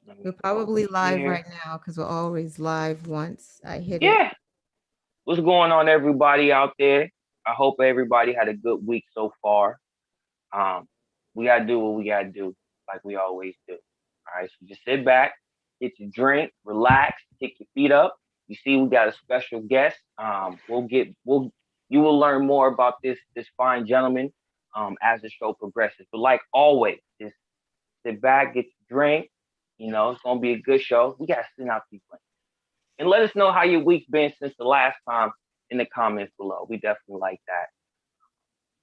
Let We're me go over probably live here. right now because we're always live once I hit it. Yeah. What's going on, everybody out there? I hope everybody had a good week so far. Um, we gotta do what we gotta do, like we always do. All right, so just sit back, get your drink, relax, kick your feet up. You see, we got a special guest. You will learn more about this fine gentleman as the show progresses. But like always, just sit back, get your drink. You know, it's gonna be a good show. We gotta send out these links and let us know how your week's been since the last time in the comments below. We definitely like that.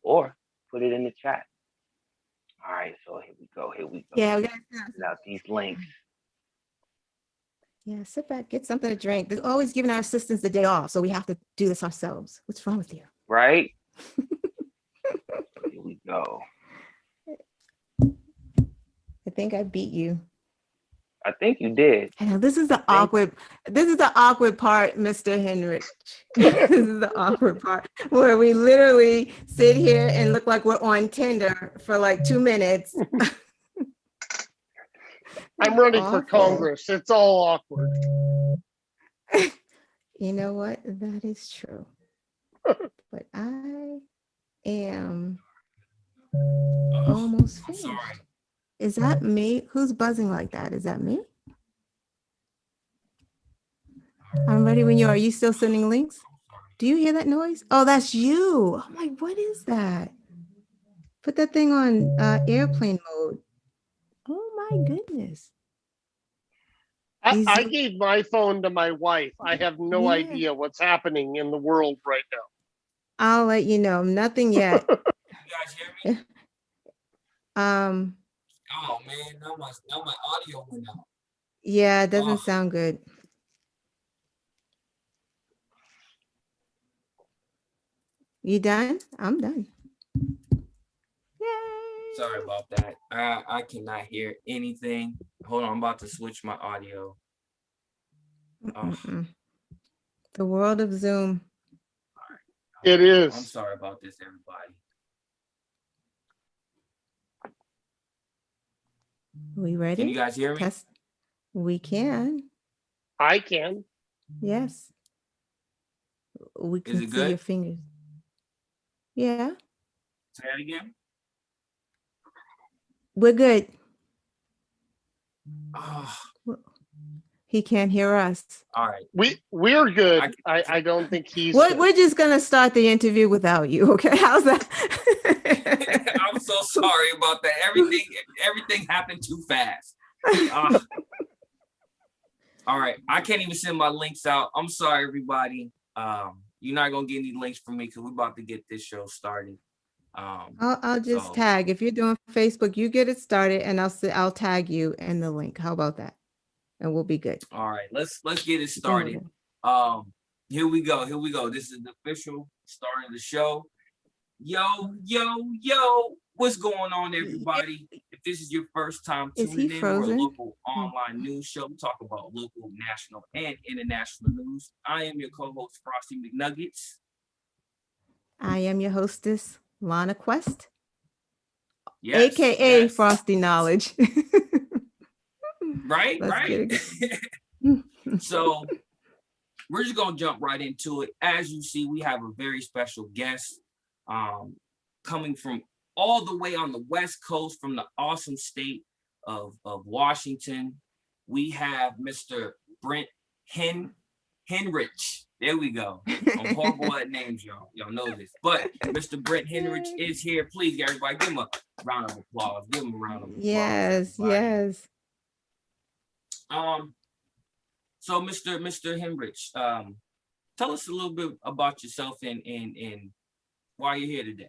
Or put it in the chat. All right, so here we go. Here we go. Yeah, we gotta Send out these links. yeah, sit back, get something to drink. They're always giving our assistants the day off, so we have to do this ourselves. What's wrong with you? Right? Here we go. I think I beat you. I think you did. I know this is the awkward part, Mr. Henrich. This is the awkward part where we literally sit here and look like we're on Tinder for like 2 minutes. I'm running for Congress. It's all awkward. You know what? That is true. But I am almost finished. Sorry. Is that me? Who's buzzing like that? Is that me? I'm ready when you are. Are you still sending links? Do you hear that noise? Oh, that's you. I'm like, what is that? Put that thing on airplane mode. Oh my goodness. I gave my phone to my wife. I have no Yeah. idea what's happening in the world right now. I'll let you know. Nothing yet. You guys hear me? Um, Oh man, now my audio went out. yeah, it doesn't Oh. sound good. You done? I'm done. Yay. Sorry about that. I cannot hear anything. Hold on, I'm about to switch my audio. Oh, Mm-mm. The world of Zoom. It is. I'm sorry about this, everybody. We ready? Can you guys hear me? Test. We can. I can. Yes. We Is can it see good? your fingers. Yeah, Say that again. we're good. Oh, He can't hear us. all right. We're good. I don't think he's We're, good. we're just gonna start the interview without you. Okay, how's that? I'm so sorry about that. Everything happened too fast. All right, I can't even send my links out. I'm sorry, everybody. You're not gonna get any links from me because we're about to get this show started. I'll just So- tag. If you're doing Facebook, you get it started, and I'll tag you in the link. How about that? And we'll be good. All right, let's get it started. Here we go. This is the official start of the show. Yo, what's going on, everybody? If this is your first time Is he tuning in, we're a frozen? local online news show. We talk about local, national, and international news. I am your co-host, Frosty McNuggetts. I am your hostess, Lana Quest, Yes, aka yes. Frosty Knowledge. Right, Let's right. get it. So we're just gonna jump right into it. As you see, we have a very special guest coming from all the way on the West Coast from the awesome state of Washington. We have Mr. Brent Hennrich. There we go. I'm horrible at names, y'all. Y'all know this. But Mr. Brent Hennrich is here. Please, everybody, give him a round of applause. Give him a round of applause. Yes, everybody. yes. So Mr. Hennrich, tell us a little bit about yourself and why you're here today.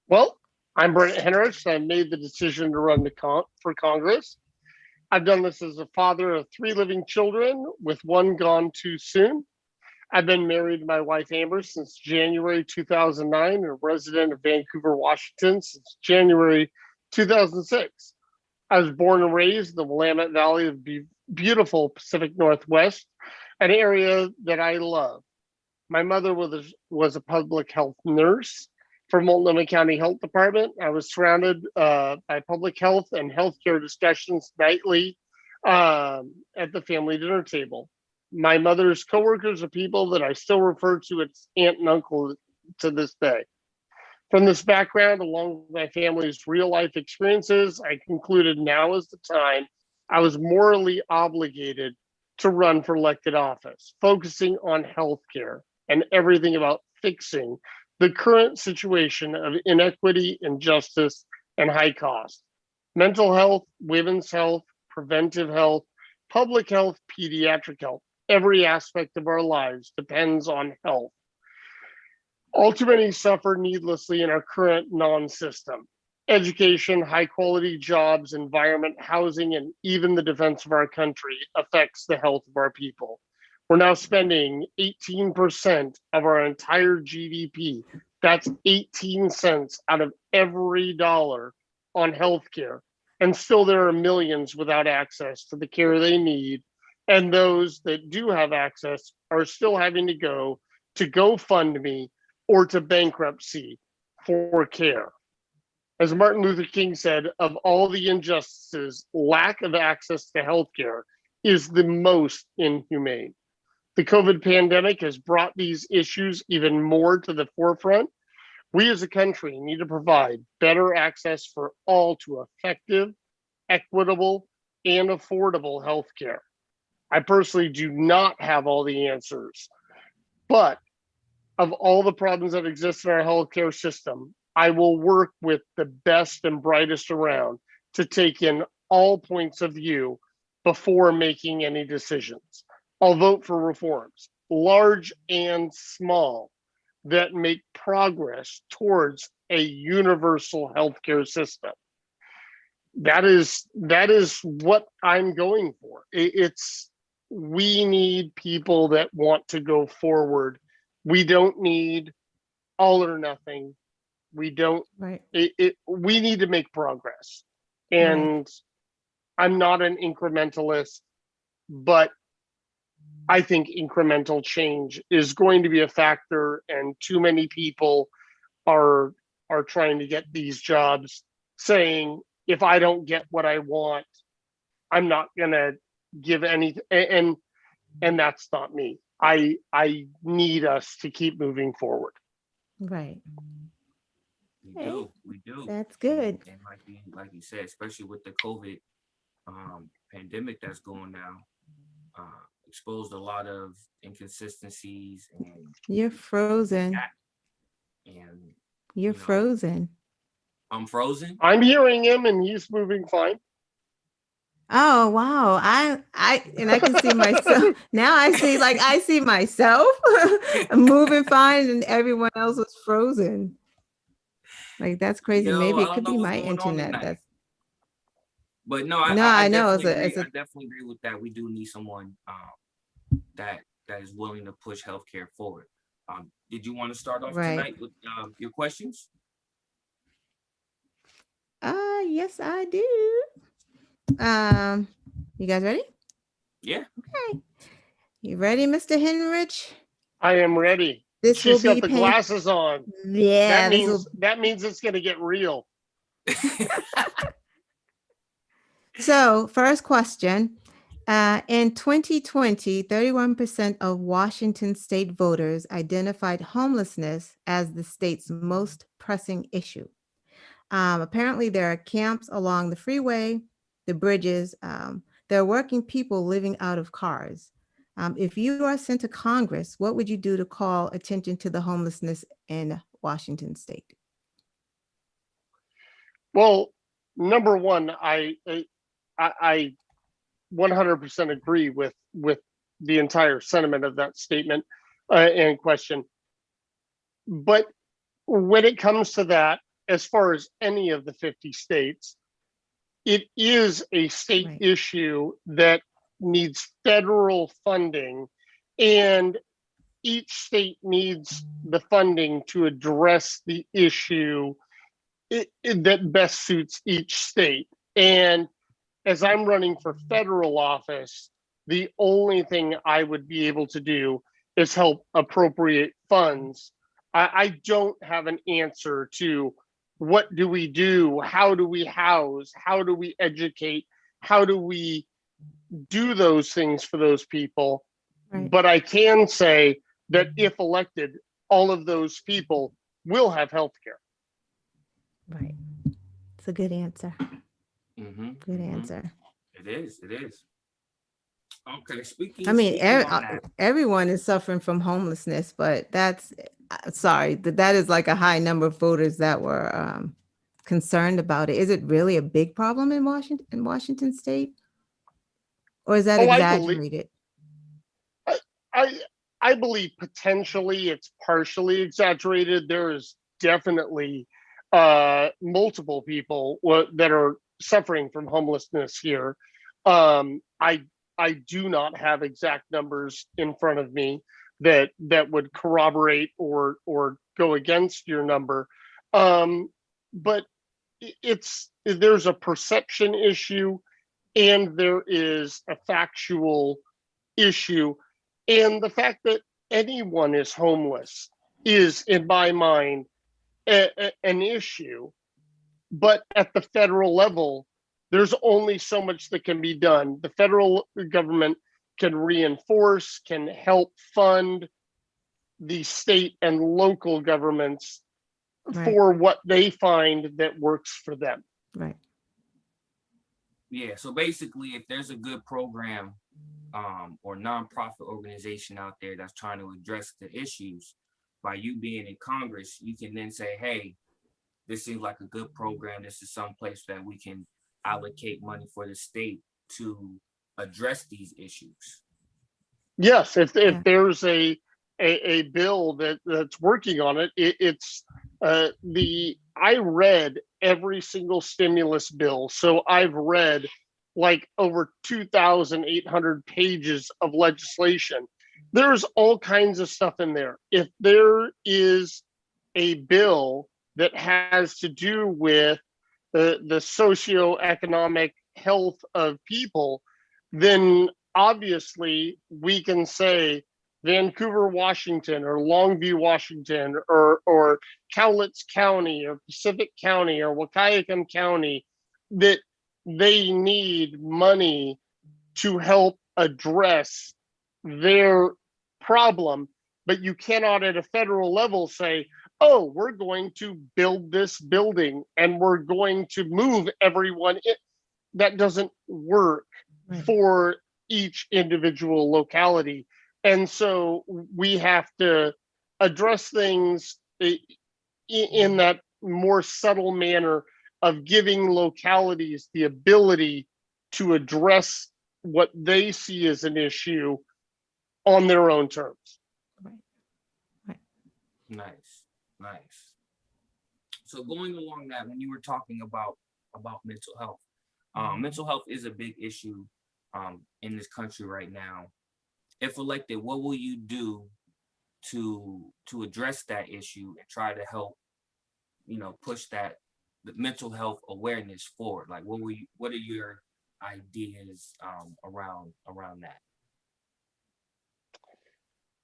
Well, I'm Brent Hennrich. I made the decision to run for Congress. I've done this as a father of 3 living children, with 1 gone too soon. I've been married to my wife Amber since January 2009 and a resident of Vancouver, Washington since January 2006. I was born and raised in the Willamette Valley of beautiful Pacific Northwest, an area that I love. My mother was a public health nurse, for Multnomah County Health Department. I was surrounded by public health and healthcare discussions nightly at the family dinner table. My mother's coworkers are people that I still refer to as aunt and uncle to this day. From this background, along with my family's real life experiences, I concluded now is the time I was morally obligated to run for elected office, focusing on healthcare and everything about fixing the current situation of inequity, injustice, and high cost. Mental health, women's health, preventive health, public health, pediatric health. Every aspect of our lives depends on health. All too many suffer needlessly in our current non-system. Education, high quality jobs, environment, housing, and even the defense of our country affects the health of our people. We're now spending 18% of our entire GDP. That's 18 cents out of every dollar on healthcare. And still there are millions without access to the care they need. And those that do have access are still having to go to GoFundMe or to bankruptcy for care. As Martin Luther King said, of all the injustices, lack of access to healthcare is the most inhumane. The COVID pandemic has brought these issues even more to the forefront. We as a country need to provide better access for all to effective, equitable, and affordable healthcare. I personally do not have all the answers, but of all the problems that exist in our healthcare system, I will work with the best and brightest around to take in all points of view before making any decisions. I'll vote for reforms, large and small, that make progress towards a universal healthcare system. That is what I'm going for. We need people that want to go forward. We don't need all or nothing. We don't. Right. We need to make progress. And right. I'm not an incrementalist, but I think incremental change is going to be a factor, and too many people are trying to get these jobs, saying, if I don't get what I want, I'm not gonna give anything, and that's not me. I need us to keep moving forward. Right. We do. That's good. And like you said, especially with the COVID pandemic that's going now, exposed a lot of inconsistencies. And you're frozen. And you're frozen. I'm frozen. I'm hearing him, and he's moving fine. Oh wow! I can see myself now. I see myself moving fine, and everyone else was frozen. Like that's crazy. Maybe it could be my internet. But no, I know. I definitely agree with that. We do need someone that is willing to push healthcare forward. Did you want to start off tonight with your questions? Yes, I do. You guys ready? Yeah. Okay. You ready, Mr. Hennrich? I am ready. She's got the glasses on. Yeah. That means it's going to get real. So, first question. In 2020, 31% of Washington state voters identified homelessness as the state's most pressing issue. Apparently, there are camps along the freeway, the bridges. There are working people living out of cars. If you are sent to Congress, what would you do to call attention to the homelessness in Washington state? Well, number one, I 100% agree with the entire sentiment of that statement and question. But when it comes to that, as far as any of the 50 states, it is a state issue that needs federal funding, and each state needs the funding to address the issue that best suits each state. And as I'm running for federal office, the only thing I would be able to do is help appropriate funds I don't have an answer to what do we do? How do we house? How do we educate? How do we do those things for those people? Right. But I can say that if elected, all of those people will have health care. Right. It's a good answer. Mm-hmm. Good answer. It is. It is. Okay. Speaking. I mean, speaking on that. everyone is suffering from homelessness, but that's sorry, that is like a high number of voters that were concerned about it. Is it really a big problem in Washington State, or is that exaggerated? I believe potentially it's partially exaggerated. There is definitely multiple people that are suffering from homelessness here. I do not have exact numbers in front of me that would corroborate or go against your number. But there's a perception issue and there is a factual issue. And the fact that anyone is homeless is, in my mind, an issue. But at the federal level, there's only so much that can be done. The federal government can reinforce, can help fund the state and local governments for what they find that works for them. Right. Yeah. So basically, if there's a good program or nonprofit organization out there that's trying to address the issues, by you being in Congress, you can then say, hey, this seems like a good program. This is some place that we can allocate money for the state to address these issues. Yes, if there's a bill that's working on it, it's I read every single stimulus bill. So I've read like over 2,800 pages of legislation. There's all kinds of stuff in there. If there is a bill that has to do with the socioeconomic health of people, then obviously we can say Vancouver, Washington, or Longview, Washington, or Cowlitz County, or Pacific County, or Wahkiakum County, that they need money to help address their problem. But you cannot at a federal level say, oh, we're going to build this building and we're going to move everyone in. That doesn't work for each individual locality. And so we have to address things in that more subtle manner of giving localities the ability to address what they see as an issue on their own terms. Right. Nice. So going along that, when you were talking about mental health, mental health is a big issue in this country right now. If elected, what will you do to address that issue and try to help, push that the mental health awareness forward? Like, what are your ideas around that?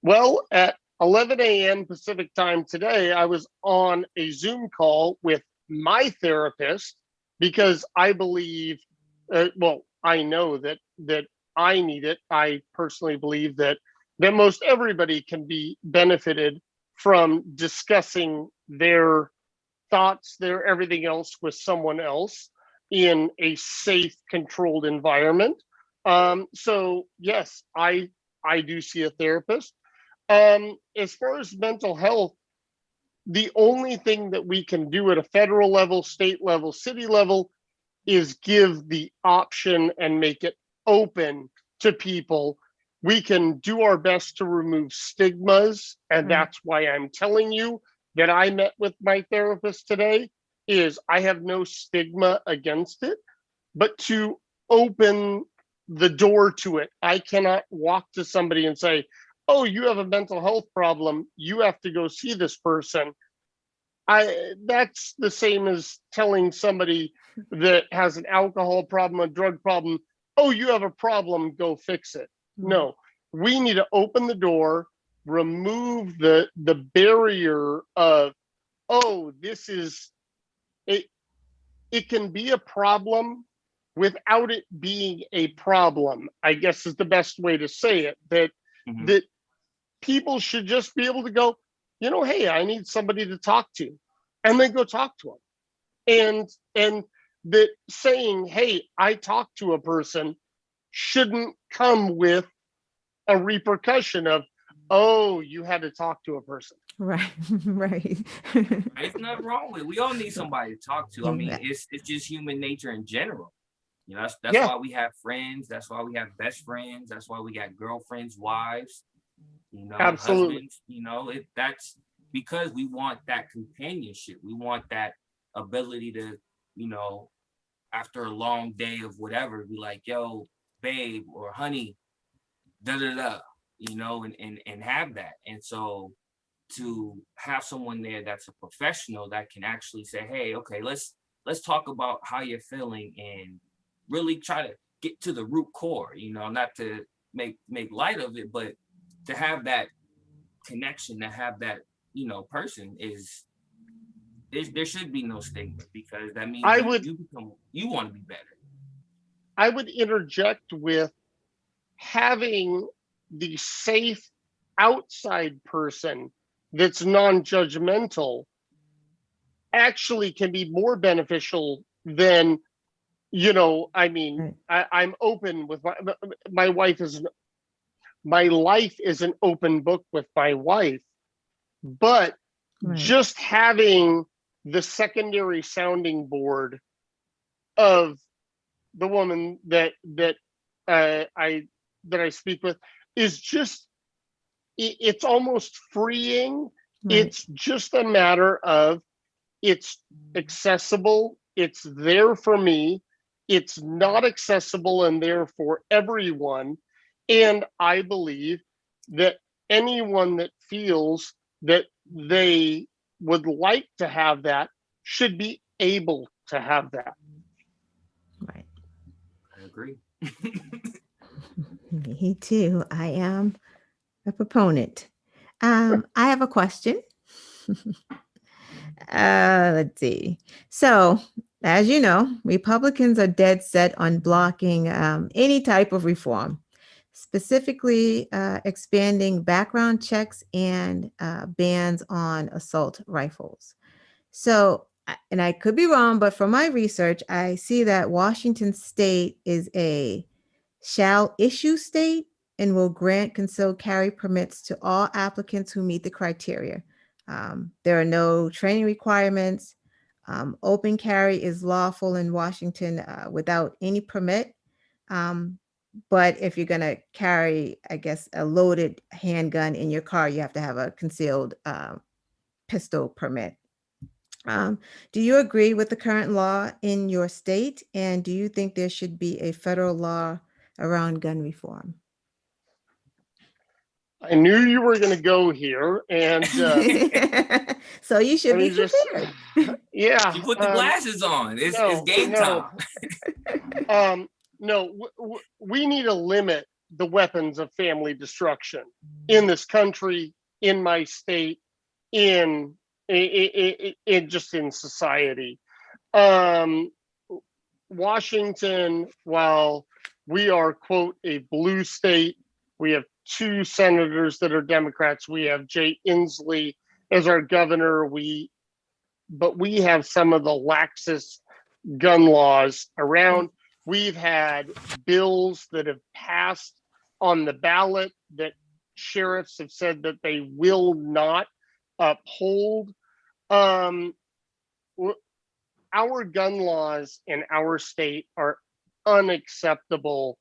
Well, at 11 a.m. Pacific time today, I was on a Zoom call with my therapist because I believe, I know that I need it. I personally believe that most everybody can be benefited from discussing their thoughts, their everything else with someone else in a safe, controlled environment. So yes, I do see a therapist. As far as mental health, the only thing that we can do at a federal level, state level, city level is give the option and make it open to people. We can do our best to remove stigmas, and that's why I'm telling you that I met with my therapist today, is I have no stigma against it, but to open the door to it. I cannot walk to somebody and say, oh, you have a mental health problem, you have to go see this person. That's the same as telling somebody that has an alcohol problem, a drug problem, oh, you have a problem, go fix it. No, we need to open the door remove the barrier of, oh, this is it. It can be a problem without it being a problem, I guess is the best way to say it. That people should just be able to go, hey, I need somebody to talk to, and then go talk to them. And that saying, hey, I talked to a person shouldn't come with a repercussion of, oh, you had to talk to a person. Right, right. There's nothing wrong with it. We all need somebody to talk to. I mean, Yeah. it's just human nature in general. That's Yeah. why we have friends. That's why we have best friends. That's why we got girlfriends, wives, Absolutely. husbands. That's because we want that companionship. We want that ability to, after a long day of whatever, be like, yo, babe or honey, da da da, and have that. And so to have someone there that's a professional that can actually say, hey, okay, let's talk about how you're feeling and really try to get to the root core, not to make light of it, but to have that connection, to have that, person there should be no stigma, because that means you want to be better. I would interject with having the safe outside person that's non-judgmental actually can be more beneficial than, Right. I'm open with my wife my life is an open book with my wife, but Right. just having the secondary sounding board of the woman that I speak with is just, it's almost freeing. Right. It's just a matter of, it's accessible, it's there for me, it's not accessible and there for everyone. And I believe that anyone that feels that they would like to have that should be able to have that. Right. I agree. Me too. I am a proponent. I have a question. Let's see. So, as you know, Republicans are dead set on blocking any type of reform, specifically expanding background checks and bans on assault rifles. So, and I could be wrong, but from my research, I see that Washington state is a shall issue state and will grant concealed carry permits to all applicants who meet the criteria. There are no training requirements. Open carry is lawful in Washington without any permit. But if you're going to carry, I guess, a loaded handgun in your car, you have to have a concealed pistol permit. Do you agree with the current law in your state? And do you think there should be a federal law around gun reform? I knew you were going to go here, and So you should be prepared. Yeah. You put the glasses on. It's game time. We need to limit the weapons of family destruction in this country, in my state, in just in society. Washington, while we are, quote, a blue state, we have 2 senators that are Democrats. We have Jay Inslee as our governor. But we have some of the laxest gun laws around. We've had bills that have passed on the ballot that sheriffs have said that they will not uphold. Our gun laws in our state are unacceptable,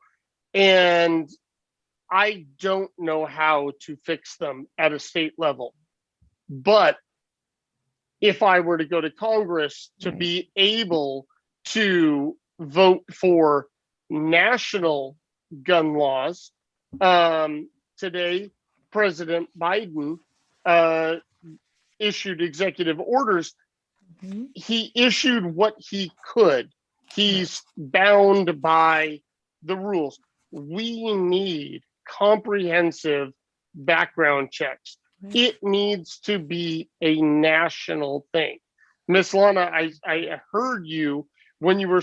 and I don't know how to fix them at a state level. But if I were to go to Congress to Right. be able to vote for national gun laws, today, President Biden issued executive orders. Mhm. He issued what he could. He's bound by the rules. We need comprehensive background checks. Right. It needs to be a national thing. Miss Lana, I heard you when you were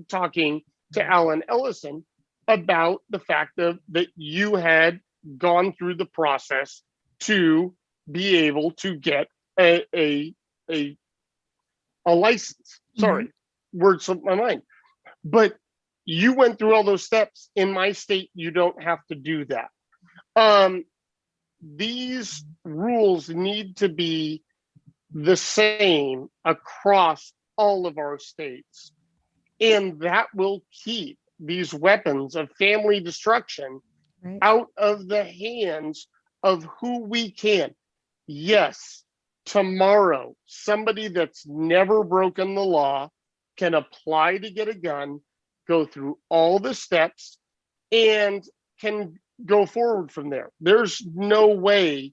talking to Alan Ellison about the fact that you had gone through the process to be able to get a license. Sorry, words slipped my mind. But you went through all those steps. In my state, you don't have to do that. These rules need to be the same across all of our states. And that will keep these weapons of family destruction Right. out of the hands of who we can. Yes, tomorrow, somebody that's never broken the law can apply to get a gun, go through all the steps, and can go forward from there. There's no way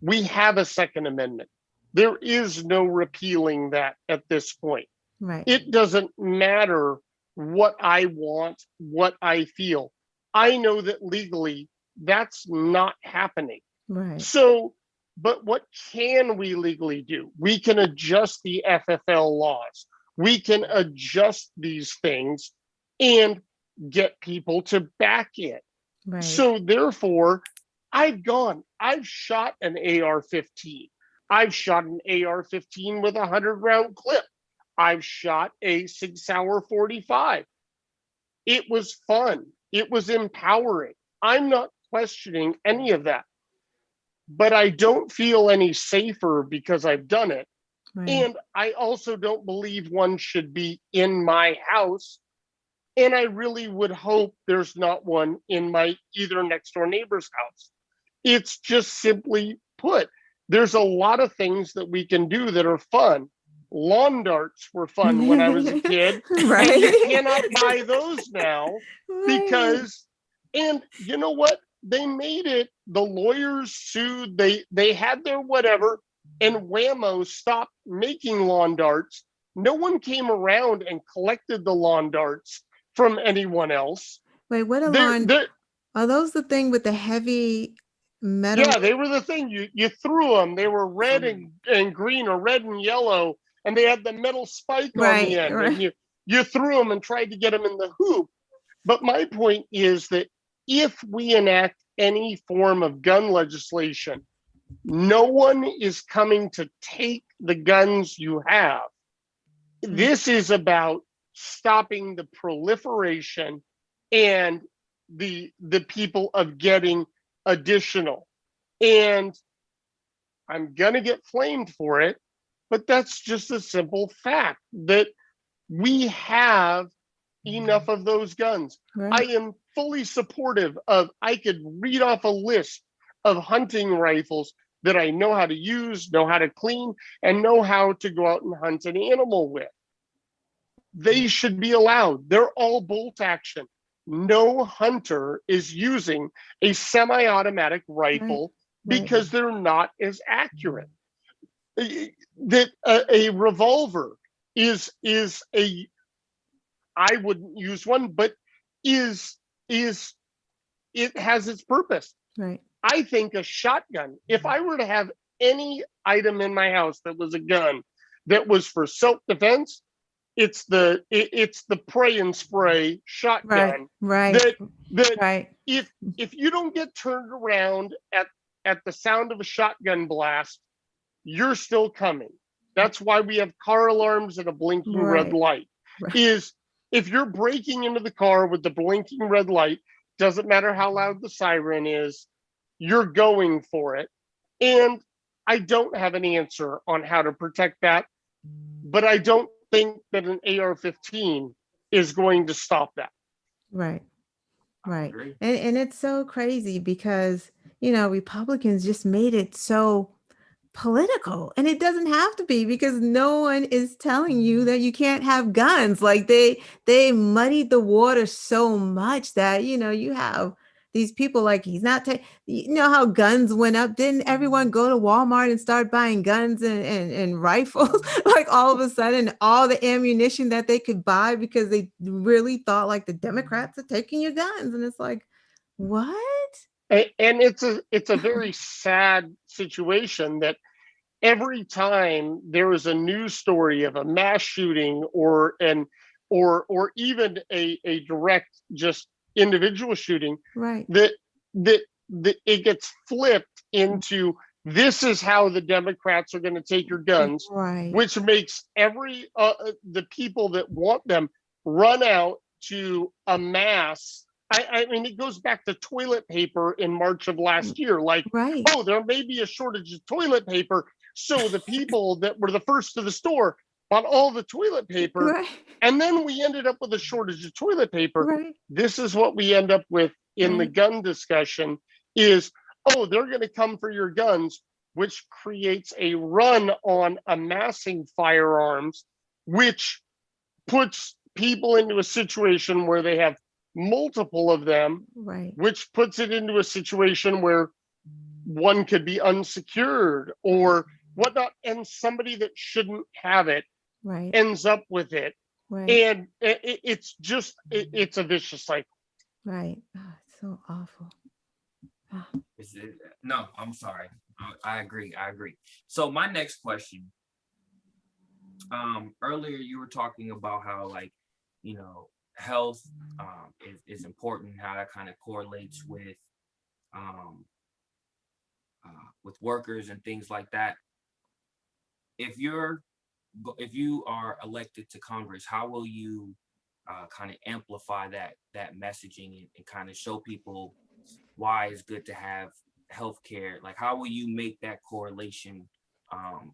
we have a Second Amendment. There is no repealing that at this point. Right. It doesn't matter what I want, what I feel. I know that legally that's not happening. Right. So, but what can we legally do? We can adjust the FFL laws. We can adjust these things and get people to back it. Right. So therefore, I've shot an AR-15. I've shot an AR-15 with a 100-round clip. I've shot a 6-hour 45. It was fun. It was empowering. I'm not questioning any of that. But I don't feel any safer because I've done it. Right. And I also don't believe one should be in my house. And I really would hope there's not one in my either next door neighbor's house. It's just simply put, there's a lot of things that we can do that are fun. Lawn darts were fun when I was a kid. Right. And you cannot buy those now Right. because, and you know what? They made it, the lawyers sued, they had their whatever, and whammo stopped making lawn darts. No one came around and collected the lawn darts from anyone else. Wait, what a They're- lawn? they're- Are those the thing with the heavy metal? Yeah, they were the thing. You threw them. They were red and green or red and yellow, and they had the metal spike on Right, the end. right. And you threw them and tried to get them in the hoop. But my point is that if we enact any form of gun legislation, no one is coming to take the guns you have. This is about stopping the proliferation and the people of getting additional. And I'm gonna get flamed for it, but that's just a simple fact that we have enough of those guns. Right. I am fully supportive of, I could read off a list of hunting rifles that I know how to use, know how to clean, and know how to go out and hunt an animal with. They should be allowed. They're all bolt action. No hunter is using a semi-automatic rifle Right. because they're not as accurate. That a revolver is a, I wouldn't use one, but is it has its purpose. Right. I think a shotgun, if I were to have any item in my house that was a gun that was for self-defense, it's the pray and spray shotgun. Right. That Right. if you don't get turned around at the sound of a shotgun blast, you're still coming. That's why we have car alarms and a blinking red light. Right. Is if you're breaking into the car with the blinking red light, doesn't matter how loud the siren is, you're going for it. And I don't have an answer on how to protect that, but I don't think that an AR-15 is going to stop that. Right. Right. agree. And it's so crazy because, Republicans just made it so political, and it doesn't have to be, because no one is telling you that you can't have guns. Like they muddied the water so much that, you have these people like, he's not, how guns went up. Didn't everyone go to Walmart and start buying guns and rifles? Like all of a sudden, all the ammunition that they could buy because they really thought like the Democrats are taking your guns. And it's like, what? And it's a very sad situation that every time there is a news story of a mass shooting or even a direct just individual shooting, Right. that it gets flipped into this is how the Democrats are going to take your guns, Right. which makes the people that want them run out to amass. I mean, it goes back to toilet paper in March of last year. Like, Right. oh, there may be a shortage of toilet paper, so the people that were the first to the store bought all the toilet paper, Right. and then we ended up with a shortage of toilet paper. Right. This is what we end up with in the Right. gun discussion is, oh, they're going to come for your guns, which creates a run on amassing firearms, which puts people into a situation where they have multiple of them, Right. which puts it into a situation where one could be unsecured or whatnot, and somebody that shouldn't have it Right. ends up with it. Right. And it's just, it's a vicious cycle. Right. Oh, it's so awful. Ah, No, I'm sorry. I agree. So my next question. Earlier you were talking about how, like, health is important, how that kind of correlates with workers and things like that. If you are elected to Congress, how will you kind of amplify that messaging and kind of show people why it's good to have healthcare? Like, how will you make that correlation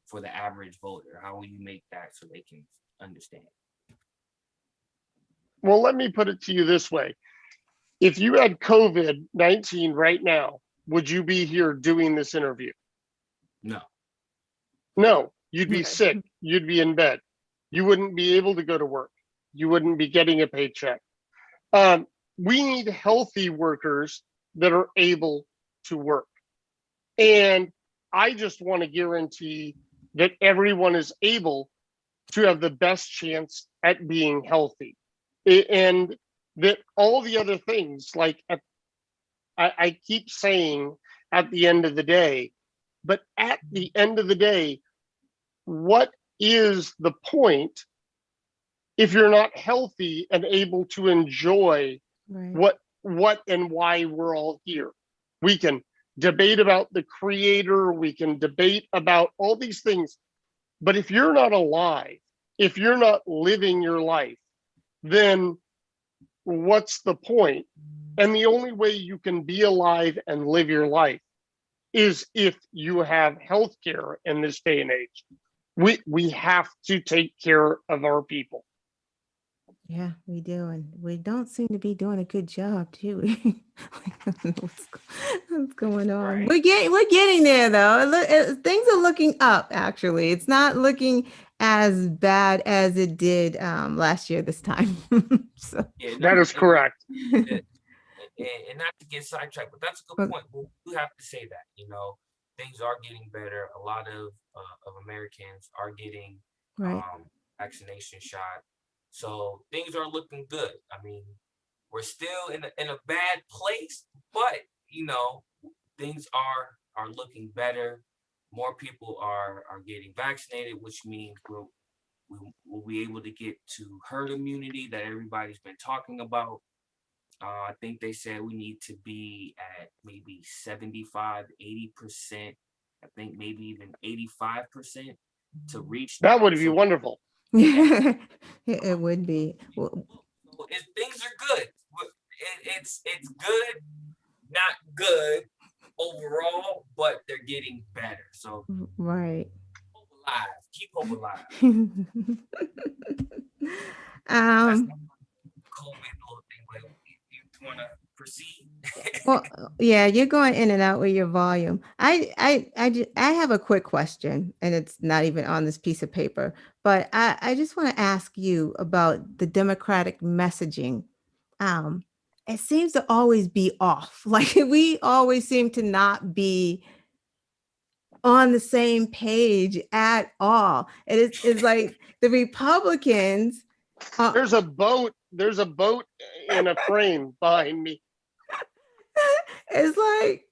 for the average voter? How will you make that so they can understand? Well, let me put it to you this way. If you had COVID-19 right now, would you be here doing this interview? No. No, you'd be Right. sick. You'd be in bed. You wouldn't be able to go to work. You wouldn't be getting a paycheck. We need healthy workers that are able to work. And I just want to guarantee that everyone is able to have the best chance at being healthy. And that all the other things, like I keep saying at the end of the day, but at the end of the day, what is the point if you're not healthy and able to enjoy right. what and why we're all here? We can debate about the creator, we can debate about all these things, but if you're not alive, if you're not living your life, then what's the point? And the only way you can be alive and live your life is if you have health care in this day and age. We have to take care of our people. Yeah, we do, and we don't seem to be doing a good job too. I don't know what's going on. Right. We're getting there though. Things are looking up. Actually, it's not looking as bad as it did last year this time. So, Yeah, That is correct. and not to get sidetracked, but that's a good point. We have to say that, things are getting better. A lot of Americans are getting right. vaccination shot, so things are looking good. I mean, we're still in a bad place, but things are looking better. More people are getting vaccinated, which means we'll be able to get to herd immunity that everybody's been talking about. I think they said we need to be at maybe 75, 80%. I think maybe even 85% to reach That would be So, wonderful. It would be. Well, things are good. It's good, not good overall, but they're getting better. So right. hope alive. Keep hope alive. That's not COVID little thing, but you want to proceed? Well, yeah, you're going in and out with your volume. I have a quick question, and it's not even on this piece of paper, but I just want to ask you about the Democratic messaging. It seems to always be off. Like we always seem to not be on the same page at all. It's like the Republicans. There's a boat in a frame behind me. It's like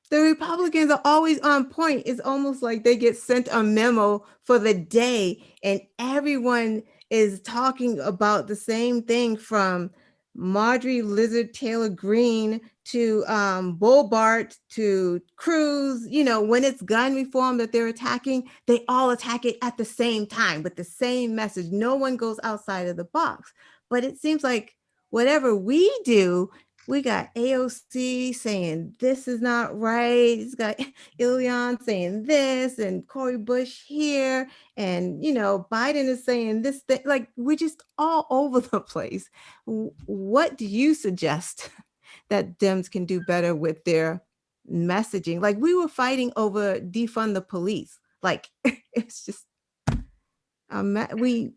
the Republicans are always on point. It's almost like they get sent a memo for the day, and everyone is talking about the same thing, from Marjorie Lizard Taylor Greene to Bobart to Cruz. You know, when it's gun reform that they're attacking, they all attack it at the same time with the same message. No one goes outside of the box. But it seems like whatever we do, we got AOC saying this is not right. It's got Ilyan saying this, and Cory Bush here, and Biden is saying this thing. Like, we're just all over the place. What do you suggest that Dems can do better with their messaging? Like, we were fighting over defund the police. Like, it's just we.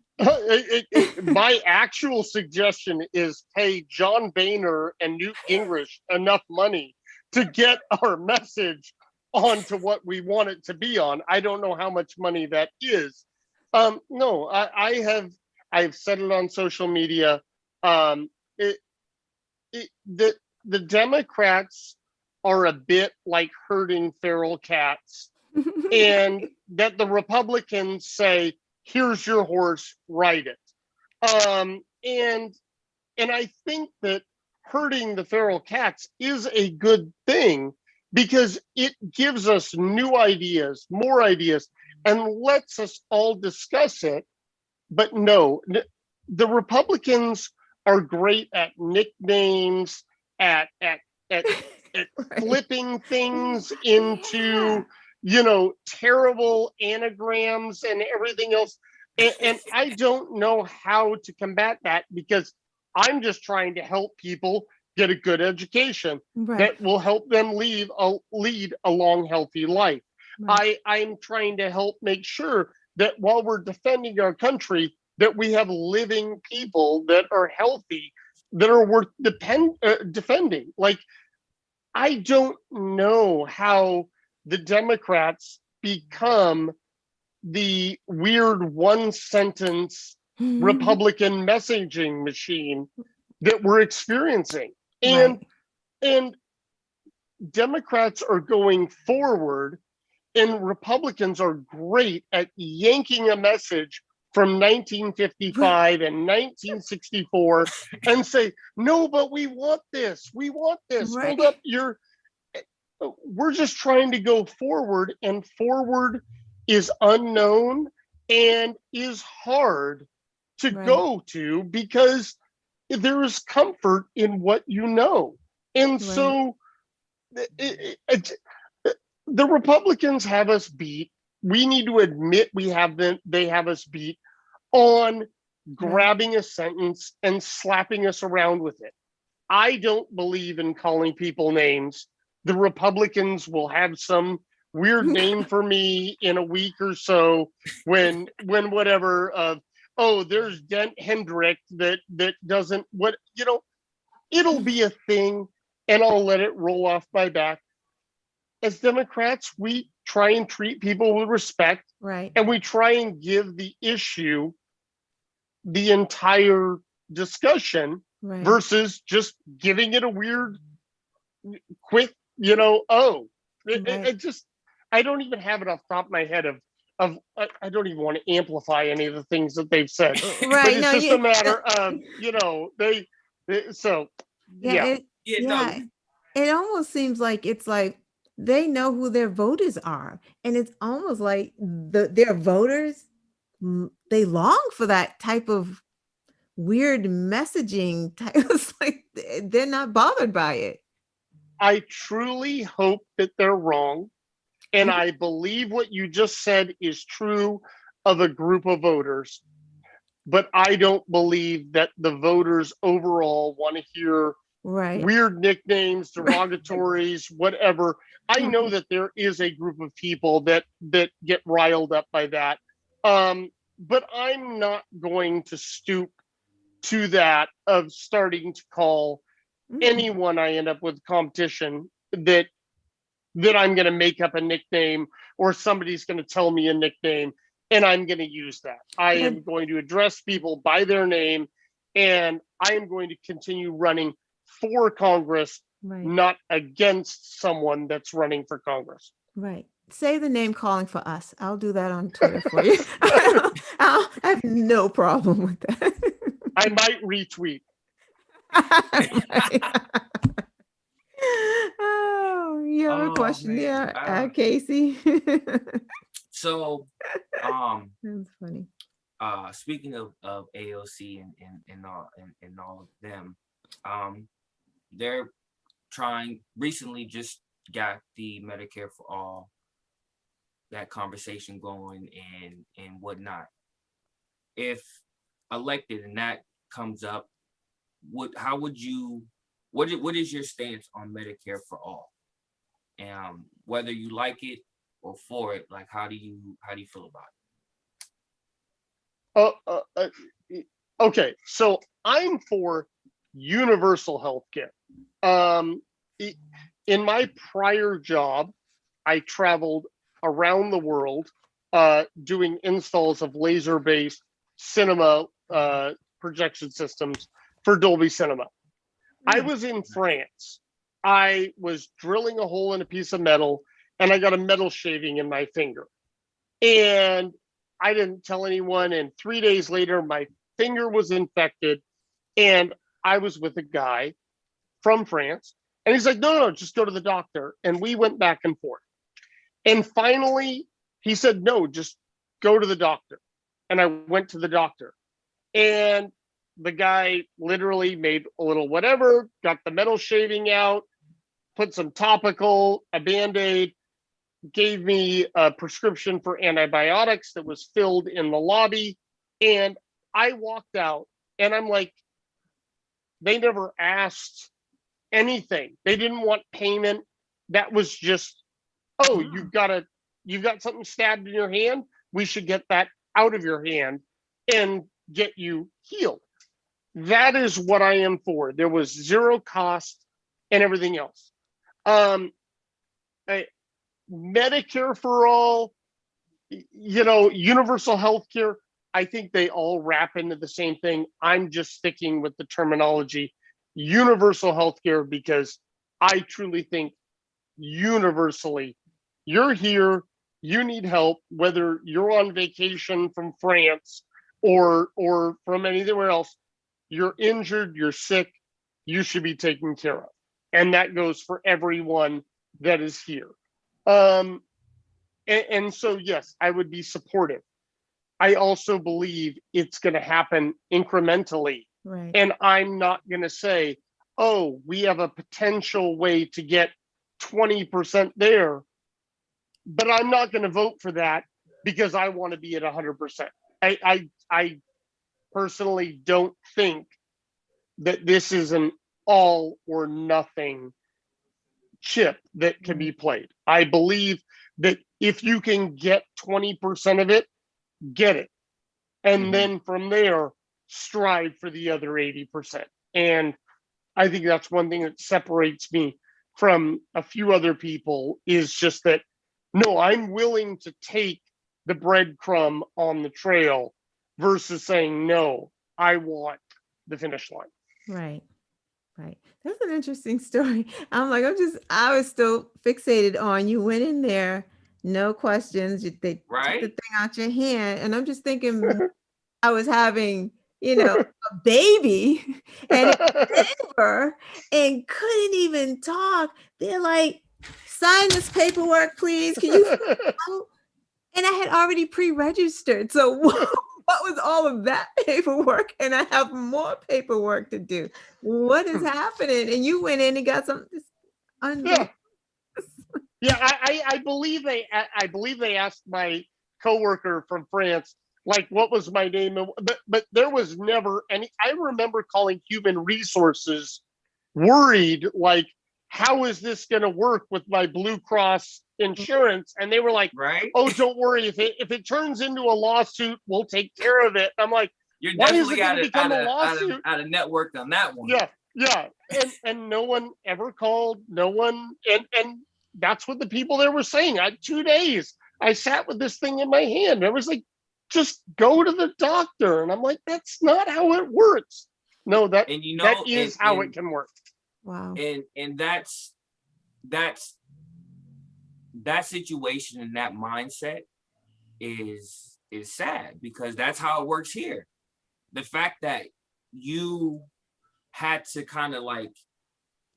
My actual suggestion is pay John Boehner and Newt Gingrich enough money to get our message onto what we want it to be on. I don't know how much money that is. No, I've said it on social media. The Democrats are a bit like herding feral cats, and that the Republicans say, here's your horse, ride it. And I think that herding the feral cats is a good thing, because it gives us new ideas, more ideas, and lets us all discuss it. But no, the Republicans are great at nicknames, at flipping things into terrible anagrams and everything else. And I don't know how to combat that, because I'm just trying to help people get a good education that will help them lead a long, healthy life. I'm trying to help make sure that while we're defending our country, that we have living people that are healthy, that are worth defending. Like, I don't know how the Democrats become the weird one sentence Republican messaging machine that we're experiencing. And Democrats are going forward, and Republicans are great at yanking a message from 1955 and 1964 and say, no, but we want this. We want this. Hold up, we're just trying to go forward, and forward is unknown and is hard to go to, because there is comfort in what you know. And so the Republicans have us beat. We need to admit they have us beat on grabbing a sentence and slapping us around with it. I don't believe in calling people names. The Republicans will have some weird name for me in a week or so, when whatever there's Brent Hennrich that doesn't, it'll be a thing, and I'll let it roll off my back. As Democrats, we try and treat people with respect, and we try and give the issue the entire discussion, versus just giving it a weird, quick, I don't even have it off the top of my head of I don't even want to amplify any of the things that they've said. But it's just a matter of, it almost seems like it's like they know who their voters are, and it's almost like their voters, they long for that type of weird messaging. It's like they're not bothered by it. I truly hope that they're wrong. And I believe what you just said is true of a group of voters. But I don't believe that the voters overall want to hear weird nicknames, derogatories, whatever. I know that there is a group of people that get riled up by that. But I'm not going to stoop to that of starting to call anyone I end up with competition that I'm going to make up a nickname, or somebody's going to tell me a nickname, and I'm going to use that. I am going to address people by their name, and I am going to continue running for Congress Right. not against someone that's running for Congress. Right. Say the name calling for us. I'll do that on Twitter for you. I have no problem with that. I might retweet. Right. Oh, you have a Oh, question man. there, Casey? So, That's funny. speaking of AOC and all of them, they're recently just got the Medicare for all, that conversation going and whatnot. If elected and that comes up, what is your stance on Medicare for all? Whether you like it or for it, like how do you feel about it? Okay, so I'm for universal health care. In my prior job, I traveled around the world doing installs of laser-based cinema projection systems for Dolby Cinema. I was in France. I was drilling a hole in a piece of metal, and I got a metal shaving in my finger. And I didn't tell anyone, and 3 days later, my finger was infected, and I was with a guy from France, and he's like, no, just go to the doctor. And we went back and forth. And finally, he said, no, just go to the doctor. And I went to the doctor. And the guy literally made a little whatever, got the metal shaving out, put some topical, a Band-Aid, gave me a prescription for antibiotics that was filled in the lobby. And I walked out and I'm like, they never asked anything. They didn't want payment. That was just, oh, you've got something stabbed in your hand. We should get that out of your hand and get you healed. That is what I am for. There was zero cost and everything else. Medicare for all, universal health care, I think they all wrap into the same thing. I'm just sticking with the terminology universal health care because I truly think universally, you're here, you need help, whether you're on vacation from France or from anywhere else, you're injured, you're sick, you should be taken care of. And that goes for everyone that is here. And so, yes, I would be supportive. I also believe it's going to happen incrementally. Right. And I'm not going to say, oh, we have a potential way to get 20% there, but I'm not going to vote for that because I want to be at 100%. I personally don't think that this is an all or nothing chip that can be played. I believe that if you can get 20% of it, get it. And then from there, strive for the other 80%. And I think that's one thing that separates me from a few other people is just that, no, I'm willing to take the breadcrumb on the trail versus saying, no, I want the finish line. Right. Right. That's an interesting story. I'm like, I was still fixated on you went in there, no questions. They took the thing out your hand. And I'm just thinking I was having, a baby and over and couldn't even talk. They're like, sign this paperwork, please. Can you? And I had already pre-registered. So what was all of that paperwork? And I have more paperwork to do. What is happening? And you went in and got something. Yeah, I believe they asked my coworker from France, like, what was my name? But there was never any. I remember calling Human Resources worried, like, how is this going to work with my Blue Cross insurance? And they were like, oh, don't worry. If it turns into a lawsuit, we'll take care of it. I'm like, you're why is definitely it going to become a lawsuit? out of network on that one. Yeah. And no one ever called. No one. And that's what the people there were saying. 2 days, I sat with this thing in my hand. I was like, just go to the doctor. And I'm like, that's not how it works. No, that is how it can work. Wow. And that situation and that mindset is sad, because that's how it works here. The fact that you had to kind of like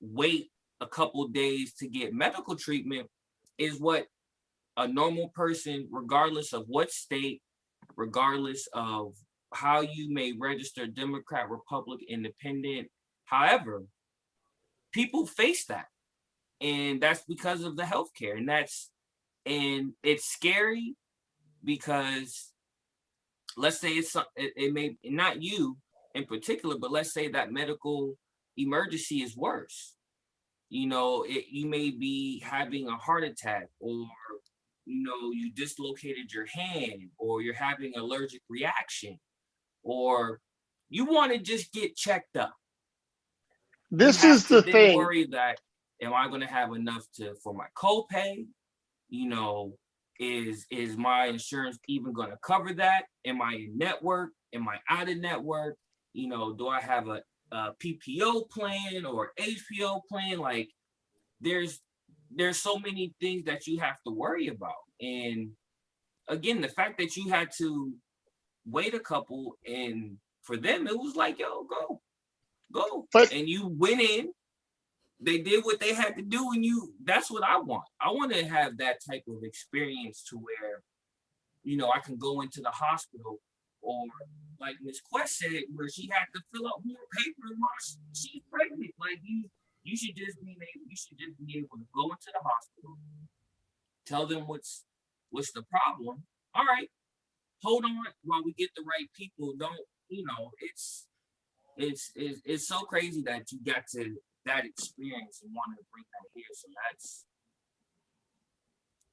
wait a couple days to get medical treatment is what a normal person, regardless of what state, regardless of how you may register Democrat, Republican, Independent, however, people face that. And that's because of the healthcare. And it's scary because let's say it may not you in particular, but let's say that medical emergency is worse. You know, you may be having a heart attack, or you dislocated your hand, or you're having an allergic reaction, or you want to just get checked up. This is the thing. Worry that, am I going to have enough for my copay? Is my insurance even going to cover that? Am I in network? Am I out of network? Do I have a PPO plan or HPO plan? Like, there's so many things that you have to worry about. And again, the fact that you had to wait a couple, and for them, it was like, yo, go. But, and you went in, they did what they had to do, and that's what I want. I want to have that type of experience to where, I can go into the hospital, or like Ms. Quest said, where she had to fill out more papers while she's pregnant. Like, you should just be able to go into the hospital, tell them what's the problem. All right, hold on while we get the right people. Don't, it's so crazy that you got to that experience and want to bring that here. So that's,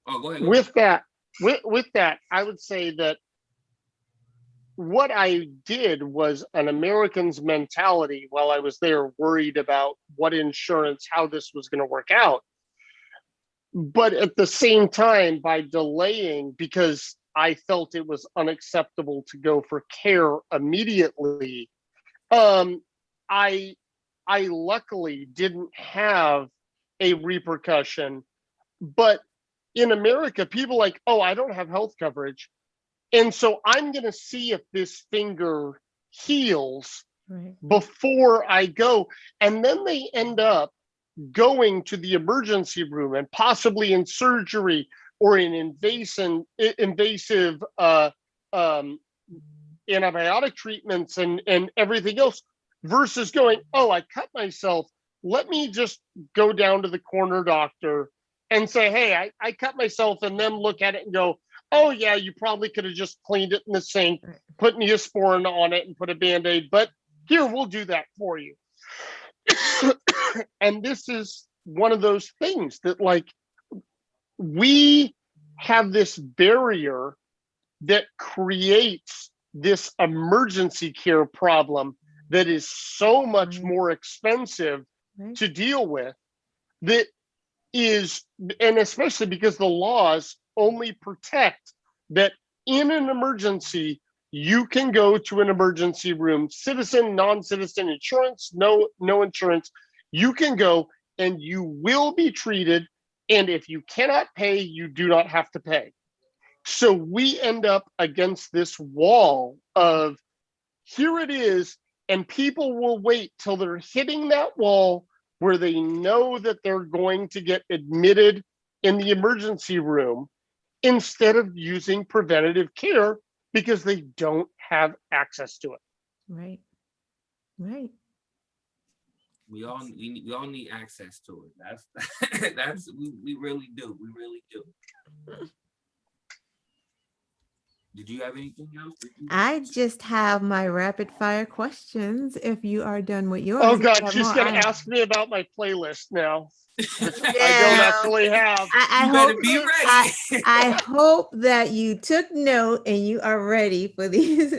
go ahead. With that, I would say that what I did was an American's mentality while I was there, worried about what insurance, how this was going to work out. But at the same time, by delaying, because I felt it was unacceptable to go for care immediately, I luckily didn't have a repercussion. But in America, people like, oh, I don't have health coverage, and so I'm going to see if this finger heals before I go. And then they end up going to the emergency room and possibly in surgery or in invasive antibiotic treatments and everything else, versus going, oh, I cut myself. Let me just go down to the corner doctor and say, hey, I cut myself, and then look at it and go, oh yeah, you probably could have just cleaned it in the sink, put Neosporin on it and put a Band-Aid, but here, we'll do that for you. And this is one of those things that, like, we have this barrier that creates this emergency care problem that is so much more expensive to deal with, that is, and especially because the laws only protect that in an emergency, you can go to an emergency room, citizen, non-citizen, insurance, no insurance, you can go and you will be treated. And if you cannot pay, you do not have to pay. So we end up against this wall of, here it is, and people will wait till they're hitting that wall where they know that they're going to get admitted in the emergency room, instead of using preventative care because they don't have access to it. Right. We all need access to it. That's we really do. We really do. Did you have anything else? I just have my rapid fire questions. If you are done with yours. Oh God, she's going to ask me about my playlist now. I don't actually have. I better hope, be ready. I hope that you took note and you are ready for these.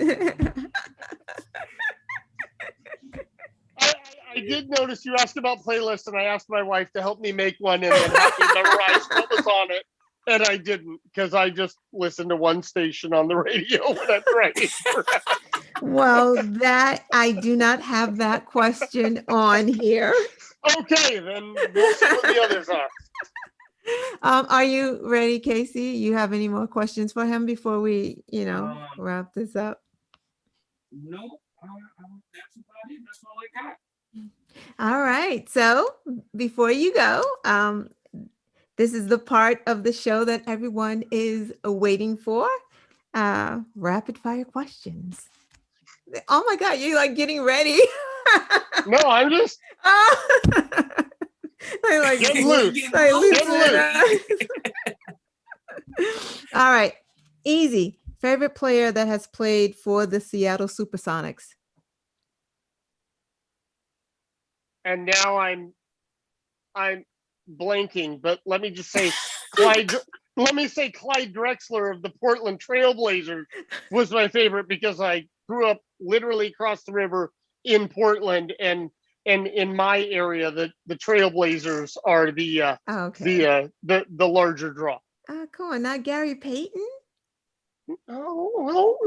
I did notice you asked about playlists, and I asked my wife to help me make one and then help me memorize what was on it. And I didn't, because I just listened to one station on the radio when I'm writing. Well, that I do not have that question on here. Okay, then we'll see what the others are. Are you ready, Casey? You have any more questions for him before we, wrap this up? No, that's about it. That's all I got. All right. So before you go, this is the part of the show that everyone is waiting for. Rapid fire questions. Oh my God, you're like getting ready. No, I'm just Oh. like, Get loose. like, Get loosen up. All right. Easy. Favorite player that has played for the Seattle Supersonics? and now I'm blanking, but let me just say Clyde. Let me say Clyde Drexler of the Portland Trailblazers was my favorite because I grew up literally across the river in Portland, and in my area, the Trailblazers are the larger draw. Come on, not Gary Payton? No.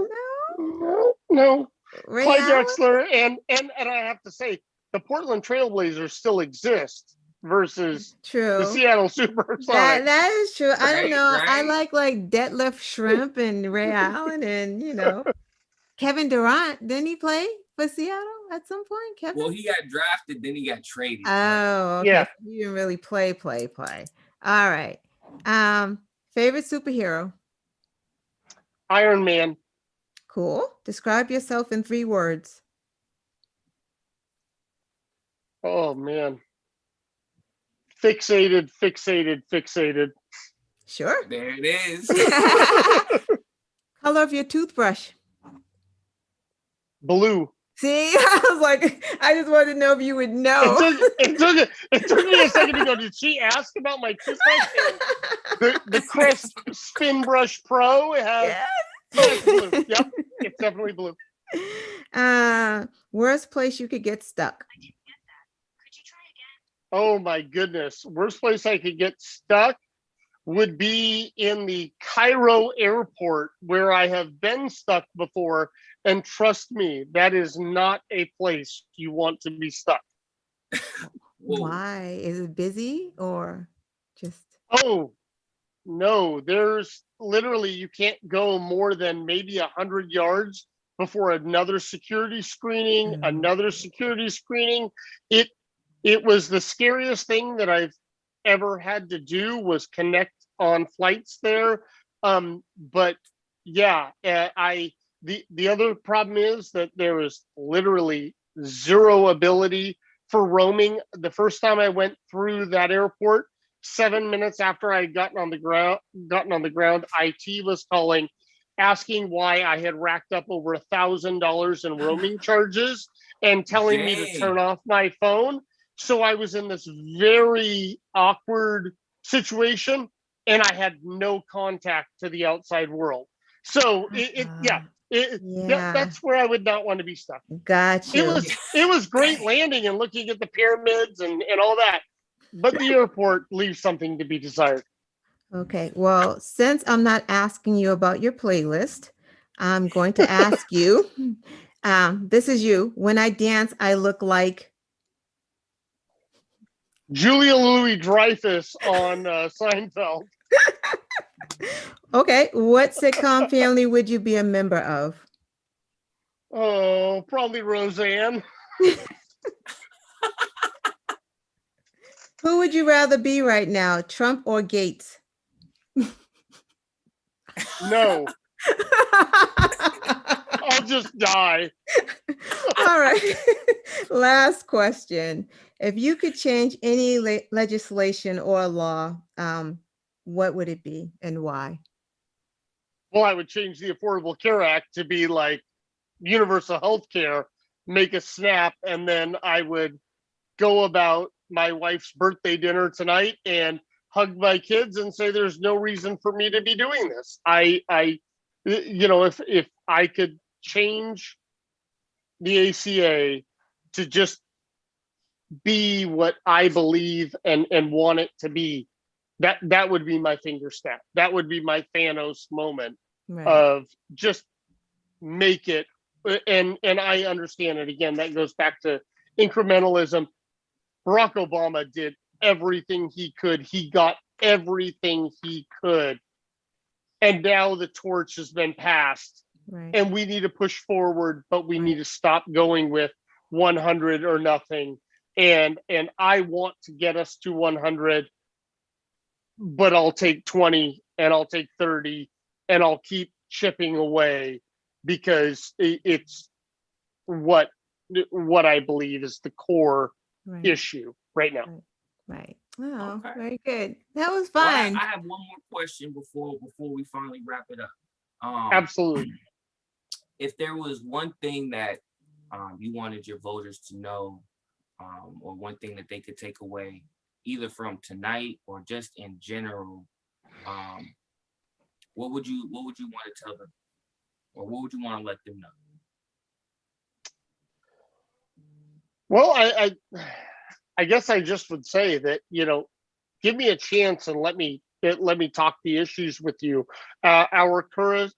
Ray Clyde Allen? Drexler, and I have to say, the Portland Trailblazers still exist versus True. the Seattle Supersonics. That is true. I don't Right, know. I right. like Detlef Shrimp and Ray Allen and Kevin Durant. Didn't he play for Seattle at some point? Kevin? Well, he got drafted, then he got traded. Oh, okay. Yeah. So you didn't really play. All right. Favorite superhero? Iron Man. Cool. Describe yourself in 3 words. Oh man. Fixated. Sure. There it is. Color of your toothbrush. Blue. See, I was like, I just wanted to know if you would know. It took me a second to go, did she ask about my toothbrush? The Crest Spin Brush Pro has it's blue. Yep, it's definitely blue. Worst place you could get stuck. Oh my goodness. Worst place I could get stuck would be in the Cairo airport, where I have been stuck before. And trust me, that is not a place you want to be stuck. Why? Is it busy or just? Oh, no, there's literally, you can't go more than maybe 100 yards before another security screening, another security screening. It was the scariest thing that I've ever had to do, was connect on flights there. But yeah, the other problem is that there is literally zero ability for roaming. The first time I went through that airport, 7 minutes after I had gotten on the ground, IT was calling, asking why I had racked up over $1,000 in roaming charges and telling me to turn off my phone. So I was in this very awkward situation, and I had no contact to the outside world. So that's where I would not want to be stuck. Gotcha. It was great landing and looking at the pyramids and all that, but the airport leaves something to be desired. Okay, well, since I'm not asking you about your playlist, I'm going to ask you, this is you. When I dance, I look like? Julia Louis-Dreyfus on Seinfeld. Okay, what sitcom family would you be a member of? Oh, probably Roseanne. Who would you rather be right now, Trump or Gates? No. I'll just die. All right. Last question. If you could change any legislation or law, what would it be and why? Well, I would change the Affordable Care Act to be like universal health care, make a snap, and then I would go about my wife's birthday dinner tonight and hug my kids and say there's no reason for me to be doing this. If I could change the ACA to just be what I believe and want it to be, that would be my finger snap. That would be my Thanos moment of just make it. And I understand it. Again, that goes back to incrementalism. Barack Obama did everything he could. He got everything he could. And now the torch has been passed. Right. And we need to push forward, but we Right. need to stop going with 100 or nothing. And I want to get us to 100, but I'll take 20 and I'll take 30 and I'll keep chipping away, because it's what I believe is the core Right. issue right now. Right. Oh, Okay. very good. That was Well, fun. I have one more question before we finally wrap it up. Absolutely. If there was one thing that you wanted your voters to know, or one thing that they could take away, either from tonight or just in general, what would you want to tell them, or what would you want to let them know? Well, I guess I just would say that, give me a chance and let me talk the issues with you. Our current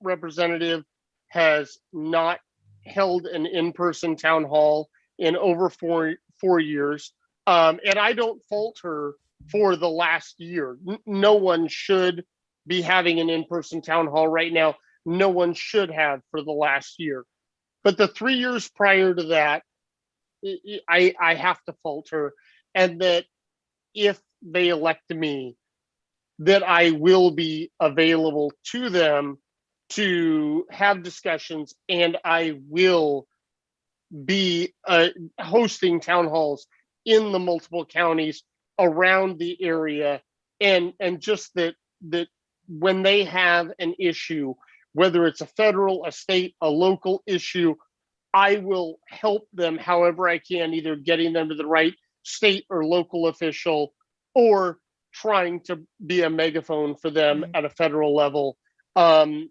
representative has not held an in-person town hall in over four years, and I don't fault her for the last year. No one should be having an in-person town hall right now. No one should have for the last year. But the 3 years prior to that, I have to fault her, and that if they elect me, that I will be available to them to have discussions, and I will be hosting town halls in the multiple counties around the area, and just that when they have an issue, whether it's a federal, a state, a local issue, I will help them however I can, either getting them to the right state or local official, or trying to be a megaphone for them Right. at a federal level. And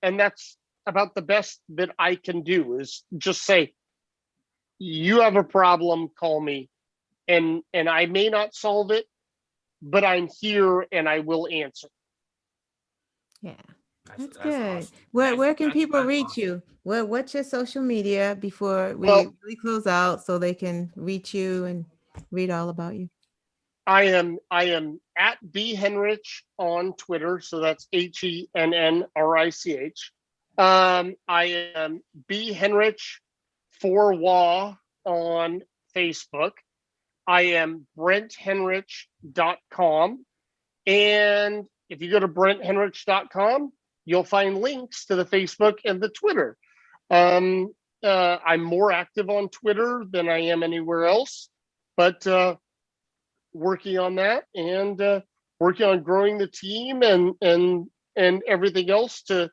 that's about the best that I can do, is just say, you have a problem, call me. And I may not solve it, but I'm here and I will answer. Yeah. That's That's good. awesome. Where can That's people reach awesome. you? What's your social media before we Well, really close out, so they can reach you and read all about you? I am at B Hennrich on Twitter, so that's HENNRICH. I am B Hennrich 4WA on Facebook. I am BrentHennrich.com. And if you go to BrentHennrich.com, you'll find links to the Facebook and the Twitter. I'm more active on Twitter than I am anywhere else, but working on that, and working on growing the team and everything else to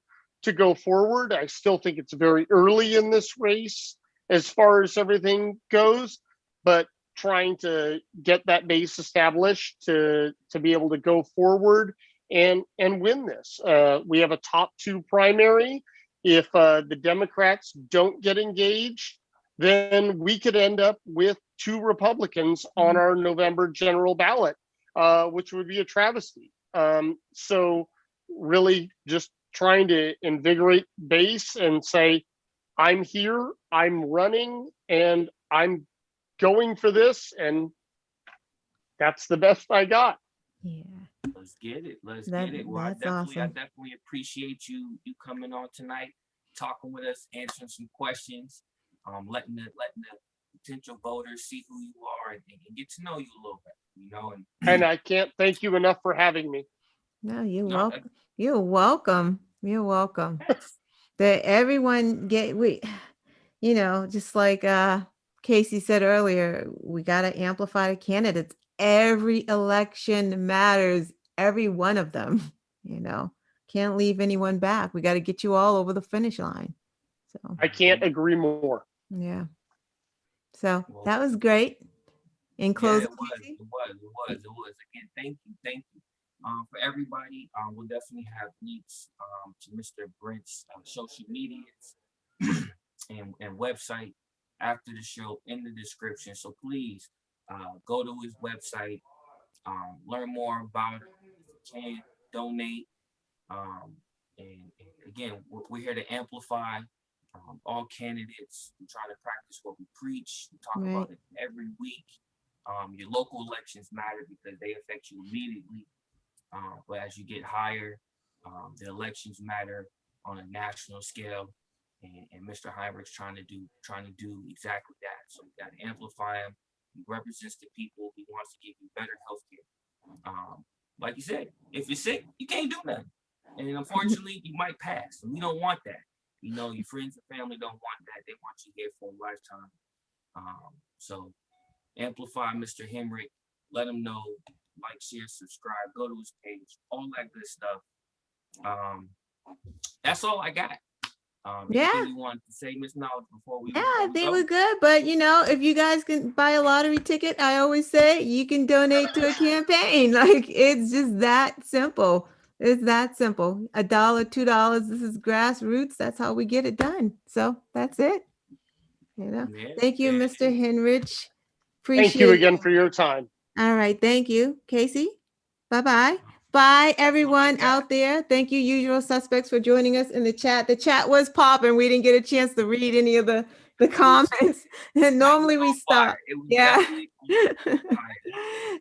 go forward. I still think it's very early in this race as far as everything goes, but trying to get that base established to be able to go forward and win this. We have a top 2 primary. If the Democrats don't get engaged, then we could end up with 2 Republicans on our November general ballot, which would be a travesty. So really just trying to invigorate base and say, I'm here, I'm running, and I'm going for this, and that's the best I got. Yeah. Let's get it. Let's That- get it. Well, that's I awesome. definitely appreciate you coming on tonight, talking with us, answering some questions, letting the potential voters see who you are and get to know you a little bit, And I can't thank you enough for having me. No, you're No, welcome. You're welcome. You're welcome. That everyone just like Casey said earlier, we got to amplify the candidates. Every election matters, every one of them. Can't leave anyone back. We got to get you all over the finish line. So I can't agree more. yeah. So Well, that was great. In yeah, closing, it was. Casey? It was. Again, thank you. For everybody, we'll definitely have links to Mr. Brent's social medias and website after the show in the description. So please go to his website, learn more about it. If you can, donate. And again, we're here to amplify All candidates, we try to practice what we preach. We talk Right. about it every week. Your local elections matter because they affect you immediately. But as you get higher, the elections matter on a national scale. And Mr. Heinrich's trying to do exactly that. So we got to amplify him. He represents the people. He wants to give you better healthcare. Like you said, if you're sick, you can't do nothing. And unfortunately, you might pass. And we don't want that. You know, your friends and family don't want that. They want you here for a lifetime. So amplify Mr. Hennrich. Let him know. Like, share, subscribe. Go to his page. All that good stuff. That's all I got. Yeah. Anything you want to say, Miss Knowledge, before we? Yeah, I think go? we're good. But you know, if you guys can buy a lottery ticket, I always say you can donate to a campaign. Like it's just that simple. It's that simple. $1, $2. This is grassroots. That's how we get it done. So that's it. You know. Yeah, Thank you, yeah. Mr. Hennrich. Thank you again for your time. All right. Thank you, Casey. Bye-bye. Bye, everyone got. out there. Thank you, usual suspects, for joining us in the chat. The chat was popping. We didn't get a chance to read any of the comments. And normally we stop. Yeah.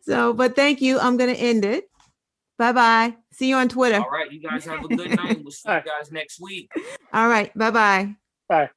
So, but thank you. I'm going to end it. Bye-bye. See you on Twitter. All right. You guys have a good night. We'll see you guys next week. All right. Bye-bye. Bye.